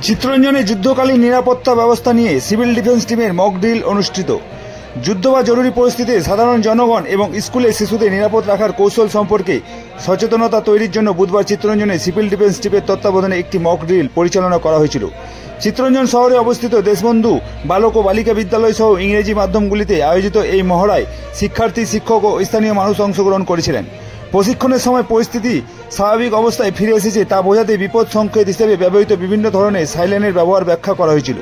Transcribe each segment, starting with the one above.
চিত্তরঞ্জনে যুদ্ধকালীন নিরাপত্তা ব্যবস্থা নিয়ে সিভিল ডিফেন্স টিমের মক ড্রিল অনুষ্ঠিত। যুদ্ধ বা জরুরি পরিস্থিতিতে সাধারণ জনগণ এবং স্কুলে শিশুদের নিরাপদ রাখার কৌশল সম্পর্কে সচেতনতা তৈরির জন্য বুধবার চিত্তরঞ্জনে সিভিল ডিফেন্স টিমের তত্ত্বাবধানে একটি মক ড্রিল পরিচালনা করা হয়েছিল। চিত্তরঞ্জন শহরে অবস্থিত দেশবন্ধু বালক ও বালিকা বিদ্যালয় সহ ইংরেজি মাধ্যমগুলিতে আয়োজিত এই মহড়ায় শিক্ষার্থী, শিক্ষক ও স্থানীয় মানুষ অংশগ্রহণ করেছিলেন। প্রশিক্ষণের সময় পরিস্থিতি স্বাভাবিক অবস্থায় ফিরে এসেছে তা বোঝাতে বিপদ সংকেত হিসেবে ব্যবহৃত বিভিন্ন ধরনের সাইরেনের ব্যবহার ব্যাখ্যা করা হয়েছিল।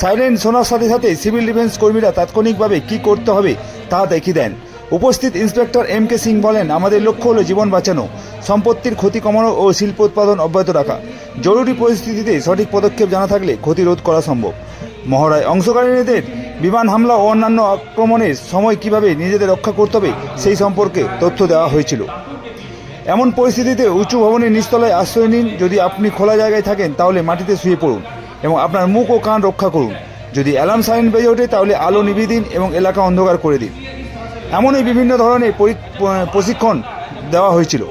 সাইরেন শোনার সাথে সাথে সিভিল ডিফেন্স কর্মীরা তাৎক্ষণিকভাবে কী করতে হবে তা দেখিয়ে দেন। উপস্থিত ইন্সপেক্টর এম.কে. সিং বলেন, আমাদের লক্ষ্য হল জীবন বাঁচানো, সম্পত্তির ক্ষতি কমানো ও শিল্প উৎপাদন অব্যাহত রাখা। জরুরি পরিস্থিতিতে সঠিক পদক্ষেপ জানা থাকলে ক্ষতি রোধ করা সম্ভব। মহড়ায় অংশগ্রহণকারীদের বিমান হামলা ও অন্যান্য আক্রমণের সময় কিভাবে নিজেদের রক্ষা করতে হবে সেই সম্পর্কে তথ্য দেওয়া হয়েছিল। এমন পরিস্থিতিতে উঁচু ভবনের নিচতলায় আশ্রয় নিন। যদি আপনি খোলা জায়গায় থাকেন তাহলে মাটিতে শুয়ে পড়ুন এবং আপনার মুখ ও কান রক্ষা করুন। যদি অ্যালার্ম সাইরেন বেজে ওঠে তাহলে আলো নিভিয়ে দিন এবং এলাকা অন্ধকার করে দিন। এমনই বিভিন্ন ধরনের প্রশিক্ষণ দেওয়া হয়েছিল।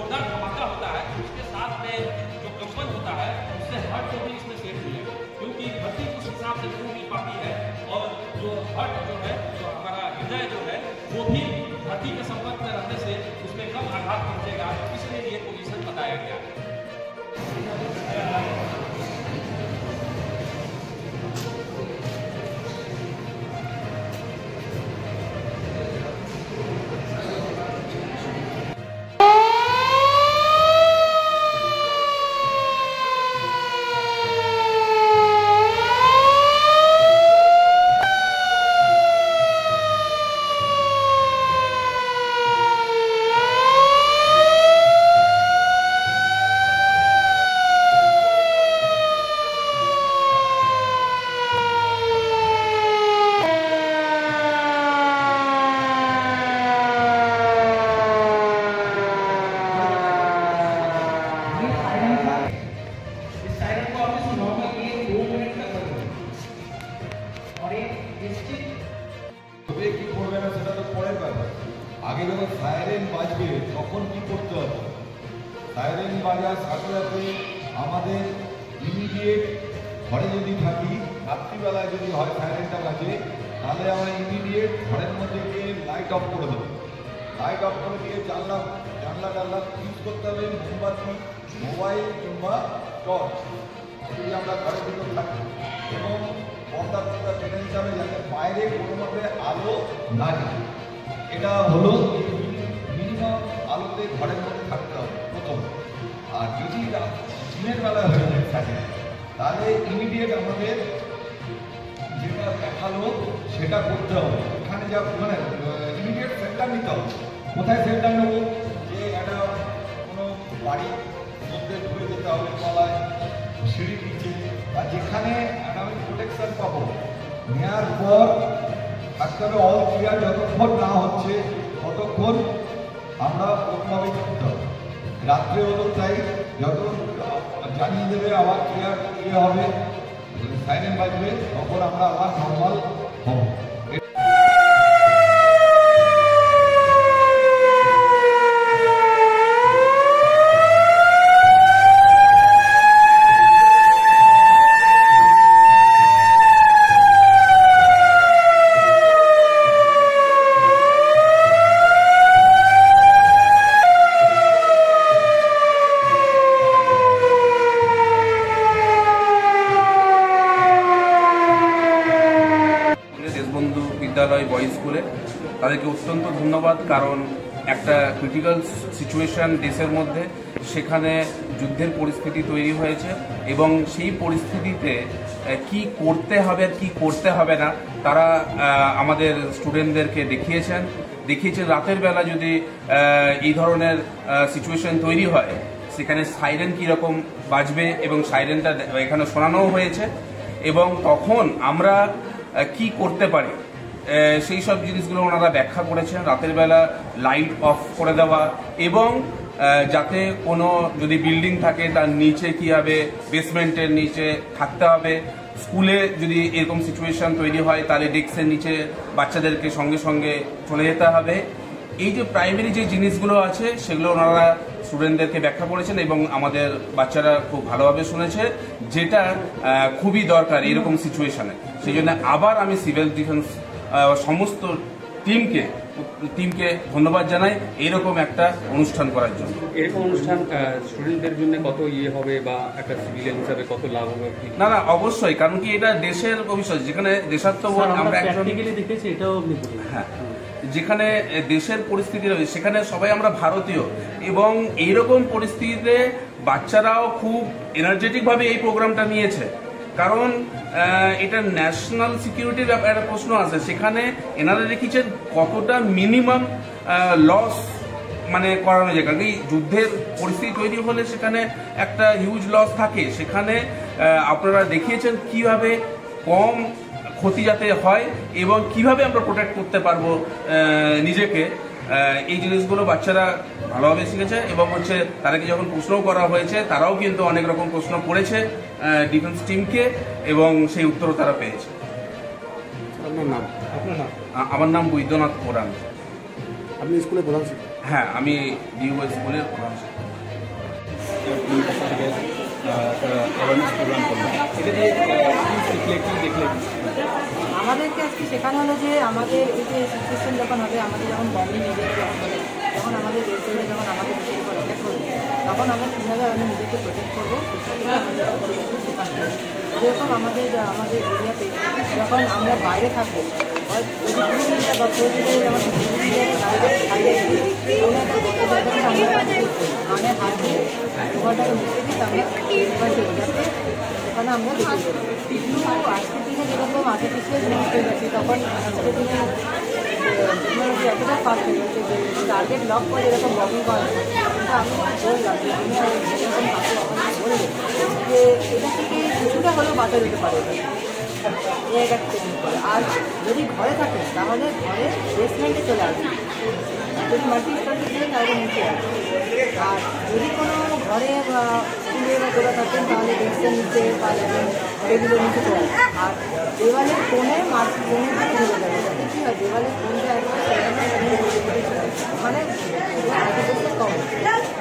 কি করবে না সেটা তো পরের ব্যাপার। আগে যখন সাইরেন বাজবে তখন কি করতে হবে? সাইরেন বাজার সাথে সাথে আমাদের ইমিডিয়েট ঘরে যদি থাকি, রাত্রিবেলায় যদি হয় সাইরেনটা বাজে, তাহলে আমরা ইমিডিয়েট ঘরের মধ্যে গিয়ে লাইট অফ করে দেবো। লাইট অফ করে দিয়ে জানলা ইউজ করতে হবে মোমবাতি, মোবাইল কিংবা টর্চ যদি আমরা ঘরের ভিতর থাকি, এবং পর্দা টেনে দিতে হবে যাতে বাইরে কোনো মতে আলো না যায়। এটা হলো মিনিমাম আলোতে ঘরের মধ্যে থাকতে হবে প্রথম। আর যদি দিনের বেলা হয়ে যায় থাকে তাহলে ইমিডিয়েট আমাদের যেটা দেখালো সেটা করতে হবে। এখানে যা মানে ইমিডিয়েট সেন্টার নিতে হবে। কোথায় সেন্টার নেবো? যে একটা কোনো বাড়ির মধ্যে ঢুকে যেতে হবে, তলায় সিঁড়ি নিচে, আর যেখানে আমি প্রোটেকশন পাবো নেওয়ার পর থাকতে হবে অল ক্লিয়ার। যতক্ষণ না হচ্ছে ততক্ষণ আমরা ওভাবে করতে হবে। রাত্রে হলো তাই, যত জানিয়ে দেবে আবার ক্লিয়ার হবে, সাইরেন বাজবে, তখন আমরা আবার নর্মাল হব। দেশবন্ধু বিদ্যালয় বয়েজ স্কুলে তাদেরকে অত্যন্ত ধন্যবাদ। কারণ একটা ক্রিটিক্যাল সিচুয়েশন দেশের মধ্যে, সেখানে যুদ্ধের পরিস্থিতি তৈরি হয়েছে এবং সেই পরিস্থিতিতে কি করতে হবে আর কি করতে হবে না তারা আমাদের স্টুডেন্টদেরকে দেখিয়েছেন। রাতের বেলা যদি এই ধরনের সিচুয়েশন তৈরি হয় সেখানে সাইরেন কীরকম বাজবে এবং সাইরেনটা এখানে শোনানোও হয়েছে, এবং তখন আমরা কি করতে পারি সেই সব জিনিসগুলো ওনারা ব্যাখ্যা করেছেন। রাতের বেলা লাইট অফ করে দেওয়া এবং যাতে কোনো যদি বিল্ডিং থাকে তার নিচে কী হবে, বেসমেন্টের নিচে থাকতে হবে। স্কুলে যদি এরকম সিচুয়েশন তৈরি হয় তাহলে ডেস্কের নিচে বাচ্চাদেরকে সঙ্গে সঙ্গে চলে যেতে হবে। এই যে প্রাইমারি যে জিনিসগুলো আছে সেগুলো ওনারা স্টুডেন্টদেরকে ব্যাখ্যা করেছেন এবং আমাদের বাচ্চারা খুব ভালোভাবে শুনেছে, যেটা খুবই দরকার এরকম সিচুয়েশনে। সেই জন্য আবার আমি সিভিল ডিফেন্স সমস্ত টিমকে ধন্যবাদ জানাই এরকম একটা অনুষ্ঠান করার জন্য। এরকম অনুষ্ঠান স্টুডেন্টদের জন্য কত হবে বা একটা সিভিলিয়ান হিসাবে কত লাভ হবে? না অবশ্যই, কারণ কি এটা দেশের ভবিষ্যৎ, যেখানে দেশাত্মবোধ আমরা দেখেছি, এটাও হ্যাঁ, যেখানে দেশের পরিস্থিতি রয়েছে সেখানে সবাই আমরা ভারতীয়, এবং এইরকম পরিস্থিতিতে বাচ্চারাও খুব এনার্জেটিক ভাবে এই প্রোগ্রামটা নিয়েছে। কারণ এটা ন্যাশনাল সিকিউরিটির একটা প্রশ্ন আছে, সেখানে এনারা রেখেছেন কতটা মিনিমাম লস মানে করানো যায়। কারণ এই যুদ্ধের পরিস্থিতি তৈরি হলে সেখানে একটা হিউজ লস থাকে, সেখানে আপনারা দেখিয়েছেন কিভাবে কম ক্ষতি যাতে হয় এবং কিভাবে আমরা প্রোটেক্ট করতে পারবো নিজেকে। এই জিনিসগুলো বাচ্চারা ভালোভাবে শিখেছে এবং হচ্ছে তাদেরকে যখন প্রশ্নও করা হয়েছে তারাও কিন্তু অনেক রকম প্রশ্ন করেছে ডিফেন্স টিমকে এবং সেই উত্তরও তারা পেয়েছে। আমার নাম বৈদ্যনাথ কোরান। আপনি স্কুলে প্রধান? হ্যাঁ, আমি ডিউএ স্কুলের প্রধান। আমাদেরকে আজকে শেখানো হলো যে আমাদের এই যে সিচুয়েশন যখন হবে, আমাদের যখন বম্বিং নিজেকে যখন হবে, তখন আমাদের দেশ থেকে যখন আমাদের দেশের উপর অ্যাটাক করবে, তখন আমরা কীভাবে আমরা নিজেকে প্রোটেক্ট করবো সেটা আমাদের শেখানো হবে। যেরকম আমাদের এরিয়াতে যখন আমরা বাইরে থাকবো, যদি 20 মিনিট বা 30 মিনিট আমাদের বাইরে মানে হাত দিয়ে ওখানটাকে মিশে দিই, আমরা যাতে ওখানে আমরা কিন্তু আজকের দিনে যেরকম আর্টিফিশিয়াল জিনিস হয়ে গেছে, তখন আজকের দিনে টেকনোলজি এতটা ফাস্ট হয়ে গেছে যে টার্গেট লক করে এরকম বমিং করা যায়। কিন্তু আমি বললাম যে আমি যেরকম ভাবে বলবো যে এটা থেকে কিছুটা হলেও বাঁচা যেতে পারে এই একটা টেকনিক করে। আর যদি ঘরে থাকে তাহলে ঘরে বেসমেন্টে চলে আসবে, যদি মাল্টি স্টোরেজ থাকে তাহলে নিচে আসবে। আর যদি কোনো ঘরে স্কুলে বা গোড়া থাকেন তাহলে ডেস্কের নিচে বা টেবিলের নিচে চলে আসবে। আর দেওয়ালের কোণে কোণে চলে যাবে, যাতে কী হয় দেওয়ালের কোণটা মানে কম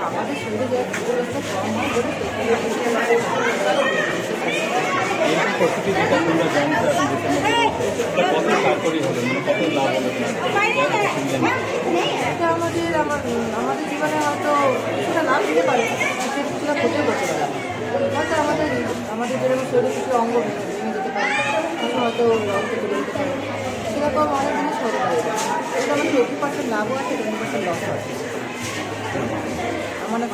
আমাদের শরীরে যে কম হয় বলে এটা আমাদের জীবনে হয়তো কিছুটা লাভ দিতে পারে, কিছুটা ক্ষতিও করতে পারে। হয়তো আমাদের যেরকম শরীরে কিছু অঙ্গ ভেঙে যেতে পারে, হয়তো রক্ত চলে যেতে পারে, সেরকম অনেক জিনিস হতে পারে। এটা আমাদের 80% লাভও আছে, 20% লসও আছে। আমার না